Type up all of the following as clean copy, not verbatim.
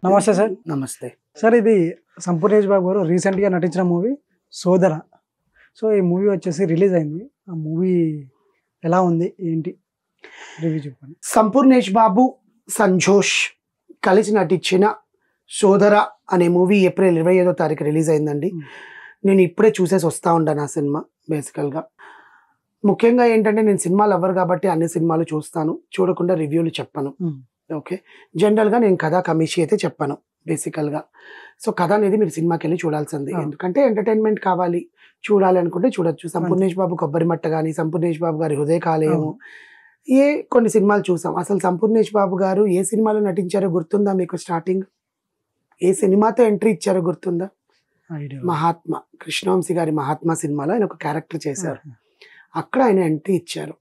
నమస్తే సార్. నమస్తే సార్ ఇది సంపూర్ణేష్ బాబు గారు రీసెంట్గా నటించిన మూవీ సోదర. సో ఈ మూవీ వచ్చేసి రిలీజ్ అయింది. ఆ మూవీ ఎలా ఉంది ఏంటి రివ్యూ చెప్పండి. సంపూర్ణేష్ బాబు సంజోష్ కలిసి నటించిన సోదర అనే మూవీ ఏప్రిల్ 25వ తారీఖు రిలీజ్ అయిందండి. నేను ఇప్పుడే చూసేసి వస్తూ ఉంటాను ఆ సినిమా. బేసికల్గా ముఖ్యంగా ఏంటంటే నేను సినిమాలు అవ్వరు కాబట్టి అన్ని సినిమాలు చూస్తాను, చూడకుండా రివ్యూలు చెప్పను. ఓకే, జనరల్గా నేను కథ కమిషి అయితే చెప్పను బేసికల్గా. సో కథ అనేది మీరు సినిమాకి వెళ్ళి చూడాల్సింది, ఎందుకంటే ఎంటర్టైన్మెంట్ కావాలి, చూడాలి అనుకుంటే చూడొచ్చు. సంపూర్ణేష్ బాబు కొబ్బరి మట్ట కానీ, సంపూర్ణేష్ బాబు గారి హృదయ కాలేయము, కొన్ని సినిమాలు చూసాం. అసలు సంపూర్ణేష్ బాబు గారు ఏ సినిమాలో నటించారో గుర్తుందా మీకు? స్టార్టింగ్ ఏ సినిమాతో ఎంట్రీ ఇచ్చారో గుర్తుందా? మహాత్మా, కృష్ణవంశీ గారి మహాత్మా సినిమాలో ఆయన ఒక క్యారెక్టర్ చేశారు. అక్కడ ఆయన ఎంట్రీ ఇచ్చారు.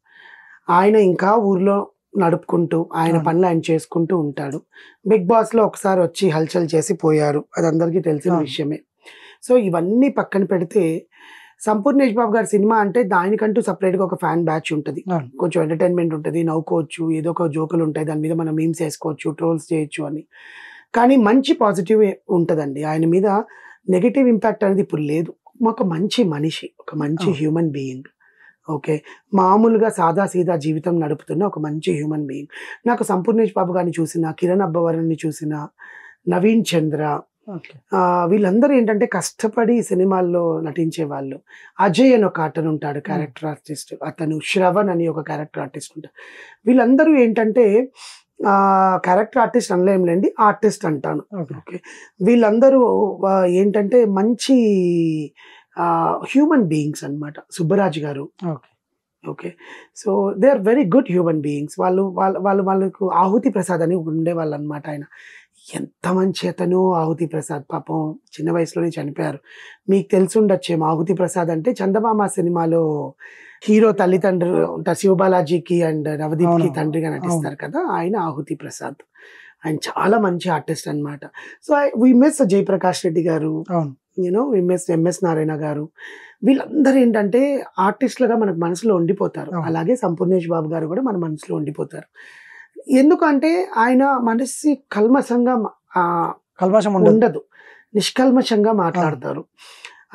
ఆయన ఇంకా ఊర్లో నడుపుకుంటూ ఆయన పనులు ఆయన చేసుకుంటూ ఉంటాడు. బిగ్ బాస్లో ఒకసారి వచ్చి హల్చల్ చేసి పోయారు, అది అందరికీ తెలిసిన విషయమే. సో ఇవన్నీ పక్కన పెడితే సంపూర్ణేష్ బాబు గారి సినిమా అంటే దానికంటూ సపరేట్గా ఒక ఫ్యాన్ బ్యాచ్ ఉంటుంది, కొంచెం ఎంటర్టైన్మెంట్ ఉంటుంది, నవ్వుకోవచ్చు, ఏదో ఒక జోకులు ఉంటాయి, దాని మీద మనం మీమ్స్ వేసుకోవచ్చు, ట్రోల్స్ చేయొచ్చు అని. కానీ మంచి పాజిటివ్ ఉంటుందండి ఆయన మీద. నెగిటివ్ ఇంపాక్ట్ అనేది ఇప్పుడు లేదు. ఒక మంచి మనిషి, ఒక మంచి హ్యూమన్ బీయింగ్. ఓకే, మామూలుగా సాదా సీదా జీవితం నడుపుతున్న ఒక మంచి హ్యూమన్ బీయింగ్. నాకు సంపూర్ణేష్ బాబు గారిని చూసిన, కిరణ్ అబ్బవరాన్ని చూసిన, నవీన్ చంద్ర, వీళ్ళందరూ ఏంటంటే కష్టపడి సినిమాల్లో నటించే వాళ్ళు. అజయ్ అని ఒక అతను ఉంటాడు క్యారెక్టర్ ఆర్టిస్ట్, అతను శ్రవణ్ అని ఒక క్యారెక్టర్ ఆర్టిస్ట్ ఉంటాడు. వీళ్ళందరూ ఏంటంటే క్యారెక్టర్ ఆర్టిస్ట్ అనలేంలేండి, ఆర్టిస్ట్ అంటాను. ఓకే, వీళ్ళందరూ ఏంటంటే మంచి హ్యూమన్ బీయింగ్స్ అన్నమాట. సుబ్బరాజ్ గారు, okay, so they are very good human beings. వాళ్ళకు ఆహుతి ప్రసాద్ అని ఉండేవాళ్ళు అనమాట. ఆయన ఎంత మంచి అతను ఆహుతి ప్రసాద్, పాపం చిన్న వయసులోనే చనిపోయారు. మీకు తెలిసి ఉండొచ్చేమో ఆహుతి ప్రసాద్ అంటే చందమామ సినిమాలో హీరో తల్లిదండ్రులు ఉంటారు, శివబాలాజీకి అండ్ నవదీప్కి తండ్రిగా నటిస్తారు కదా, ఆయన ఆహుతి ప్రసాద్. ఆయన చాలా మంచి ఆర్టిస్ట్ అనమాట. So we miss Jayaprakash Reddy గారు, you know we miss MS Narayana గారు. వీళ్ళందరూ ఏంటంటే ఆర్టిస్టులుగా మనకు మనసులో ఉండిపోతారు. అలాగే సంపూర్ణేష్ బాబు గారు కూడా మన మనసులో ఉండిపోతారు. ఎందుకంటే ఆయన మనసు కల్మషంగా ఉండదు, నిష్కల్మషంగా మాట్లాడతారు.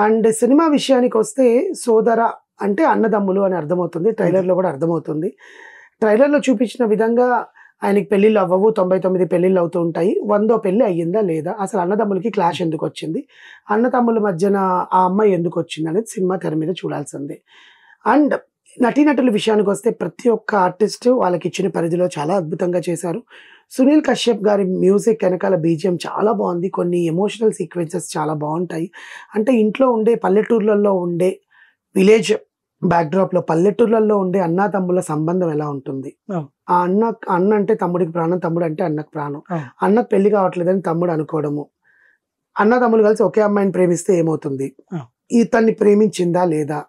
అండ్ సినిమా విషయానికి వస్తే సోదర అంటే అన్నదమ్ములు అని అర్థమవుతుంది, ట్రైలర్లో కూడా అర్థమవుతుంది. ట్రైలర్లో చూపించిన విధంగా ఆయనకి పెళ్ళిళ్ళు అవ్వవు, 99 పెళ్ళిళ్ళు అవుతూ ఉంటాయి. 100వ పెళ్ళి అయ్యిందా లేదా, అసలు అన్నదమ్ములకి క్లాష్ ఎందుకు వచ్చింది, అన్నదమ్ముల మధ్యన ఆ అమ్మాయి ఎందుకు వచ్చింది అనేది సినిమా తెర మీద చూడాల్సిందే. అండ్ నటీనటుల విషయానికి వస్తే ప్రతి ఒక్క ఆర్టిస్ట్ వాళ్ళకి ఇచ్చిన పరిధిలో చాలా అద్భుతంగా చేశారు. సునీల్ కశ్యప్ గారి మ్యూజిక్ వెనకాల బీజిఎం చాలా బాగుంది. కొన్ని ఎమోషనల్ సీక్వెన్సెస్ చాలా బాగుంటాయి. అంటే ఇంట్లో ఉండే పల్లెటూర్లలో ఉండే విలేజ్ బ్యాక్డ్రాప్లో పల్లెటూర్లలో ఉండే అన్నా తమ్ముల సంబంధం ఎలా ఉంటుంది. ఆ అన్న అంటే తమ్ముడికి ప్రాణం, తమ్ముడు అంటే అన్నకు ప్రాణం. అన్నకు పెళ్లి కావట్లేదని తమ్ముడు అనుకోవడము, అన్న తమ్ముడు కలిసి ఒకే అమ్మాయిని ప్రేమిస్తే ఏమవుతుంది, ఇతన్ని ప్రేమించిందా లేదా,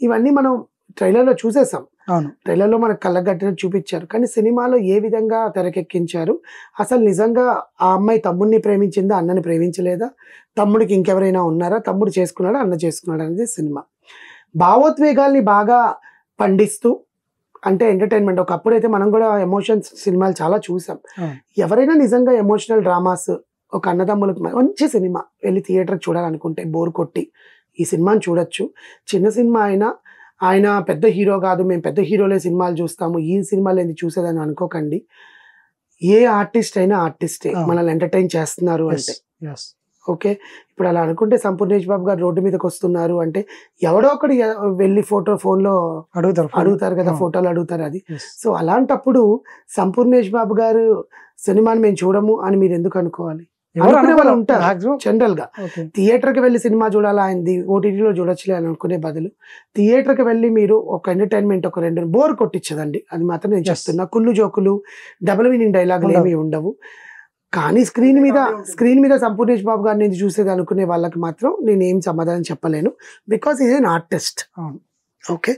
ఇవన్నీ మనం ట్రైలర్లో చూసేసాం. ట్రైలర్లో మనకు కళ్ళగట్టినట్టు చూపించారు. కానీ సినిమాలో ఏ విధంగా తెరకెక్కించారు, అసలు నిజంగా ఆ అమ్మాయి తమ్ముడిని ప్రేమించిందా, అన్నని ప్రేమించలేదా, తమ్ముడికి ఇంకెవరైనా ఉన్నారా, తమ్ముడు చేసుకున్నాడా, అన్న చేసుకున్నాడా అనేది సినిమా. భావోద్వేగాల్ని బాగా పండిస్తూ, అంటే ఎంటర్టైన్మెంట్. ఒకప్పుడైతే మనం కూడా ఎమోషన్స్ సినిమాలు చాలా చూసాం. ఎవరైనా నిజంగా ఎమోషనల్ డ్రామాస్, ఒక అన్నదమ్ములకు మంచి సినిమా వెళ్ళి థియేటర్కి చూడాలనుకుంటే బోర్ కొట్టి ఈ సినిమాని చూడొచ్చు. చిన్న సినిమా అయినా, ఆయన పెద్ద హీరో కాదు, మేము పెద్ద హీరోలే సినిమాలు చూస్తాము, ఈ సినిమాలు ఏంది చూసేదని అనుకోకండి. ఏ ఆర్టిస్ట్ అయినా ఆర్టిస్టే, మనల్ని ఎంటర్టైన్ చేస్తున్నారు అంటే. ఓకే, ఇప్పుడు అలా అనుకుంటే సంపూర్ణేష్ బాబు గారు రోడ్డు మీదకి వస్తున్నారు అంటే ఎవడో ఒకటి వెళ్ళి ఫోన్లో అడుగుతారు కదా, ఫోటోలు అడుగుతారు అది. సో అలాంటప్పుడు సంపూర్ణేష్ బాబు గారు సినిమాని మేము చూడము అని మీరు ఎందుకు అనుకోవాలి? అనుకునే వాళ్ళు ఉంటారు జనరల్ గా. థియేటర్ కి వెళ్ళి సినిమా చూడాలి, ఆయనది ఓటీటీలో చూడొచ్చులే అని అనుకునే బదులు థియేటర్ కి వెళ్ళి మీరు ఒక ఎంటర్టైన్మెంట్, ఒక 2 బోర్ కొట్టించదండి. అది మాత్రం నేను చెప్తున్నా. కుళ్ళు జోకులు, డబుల్ మీనింగ్ డైలాగులు ఏమి ఉండవు. కానీ స్క్రీన్ మీద సంపూర్ణేష్ బాబు గారిని చూసేది అనుకునే వాళ్ళకి మాత్రం నేను ఏం సమాధానం చెప్పలేను, because is an artist. Okay,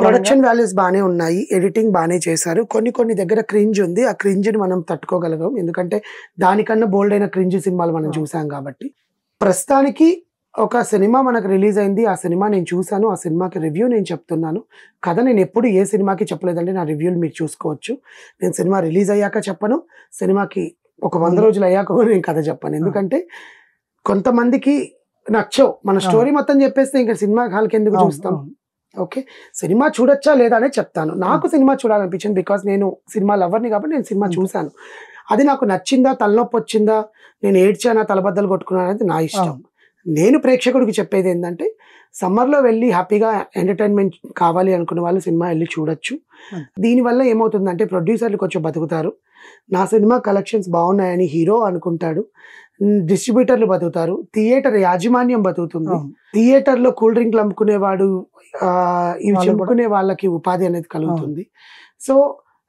production values బాగానే ఉన్నాయి, ఎడిటింగ్ బాగానే చేశారు. కొన్ని దగ్గర క్రింజ్ ఉంది, ఆ క్రింజ్ని మనం తట్టుకోగలగాం, ఎందుకంటే దానికన్నా బోల్డ్ అయిన క్రింజ్ సినిమాలు మనం చూసాం కాబట్టి. ప్రస్తుతానికి ఒక సినిమా మనకు రిలీజ్ అయింది, ఆ సినిమా నేను చూశాను, ఆ సినిమాకి రివ్యూ నేను చెప్తున్నాను. కథ నేను ఎప్పుడు ఏ సినిమాకి చెప్పలేదండి, నా రివ్యూలు మీరు చూసుకోవచ్చు. నేను సినిమా రిలీజ్ అయ్యాక చెప్పను, సినిమాకి ఒక 100 రోజులు అయ్యాక కూడా నేను కథ చెప్పాను. ఎందుకంటే కొంతమందికి నచ్చవు. మన స్టోరీ మొత్తం చెప్పేస్తే ఇంకా సినిమా హాల్కి ఎందుకు చూస్తాం. ఓకే, సినిమా చూడొచ్చా లేదా అనేది చెప్తాను. నాకు సినిమా చూడాలనిపించింది, బికాస్ నేను సినిమా లవర్ని కాబట్టి నేను సినిమా చూశాను. అది నాకు నచ్చిందా, తలనొప్పి వచ్చిందా, నేను ఏడ్చానా, తలబద్దలు కొట్టుకున్నాను అనేది నా ఇష్టం. నేను ప్రేక్షకుడికి చెప్పేది ఏంటంటే సమ్మర్లో వెళ్ళి హ్యాపీగా ఎంటర్టైన్మెంట్ కావాలి అనుకున్న వాళ్ళు సినిమా వెళ్ళి చూడొచ్చు. దీనివల్ల ఏమవుతుందంటే ప్రొడ్యూసర్లు కొంచెం బతుకుతారు. నా సినిమా కలెక్షన్స్ బాగున్నాయని హీరో అనుకుంటాడు, డిస్ట్రిబ్యూటర్లు బతుకుతారు, థియేటర్ యాజమాన్యం బతుకుతుంది, థియేటర్లో కూల్ డ్రింక్లు అమ్ముకునేవాడు ఇవి చెప్పుకునే వాళ్ళకి ఉపాధి అనేది కలుగుతుంది. సో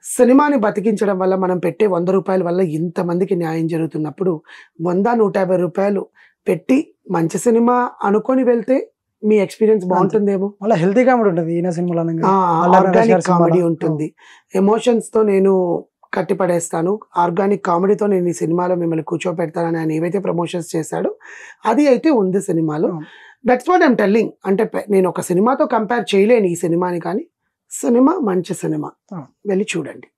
సినిమాని బతికించడం వల్ల మనం పెట్టే 100 రూపాయల వల్ల ఇంతమందికి న్యాయం జరుగుతున్నప్పుడు 100-150 రూపాయలు పెట్టి మంచి సినిమా అనుకొని వెళ్తే మీ ఎక్స్పీరియన్స్ బాగుంటుందేమో. మళ్ళీ హెల్తీ కామెడీ ఉంటుంది ఈయన సినిమాలో, ఆర్గానిక్ కామెడీ ఉంటుంది. ఎమోషన్స్ తో నేను కట్టిపడేస్తాను, ఆర్గానిక్ కామెడీతో నేను ఈ సినిమాలో మిమ్మల్ని కూర్చోపెడతానని ఆయన ఏవైతే ప్రమోషన్స్ చేశాడో అది అయితే ఉంది సినిమాలో. That's what I'm telling. అంటే నేను ఒక సినిమాతో కంపేర్ చేయలేను ఈ సినిమాని, కానీ సినిమా మంచి సినిమా, వెళ్ళి చూడండి.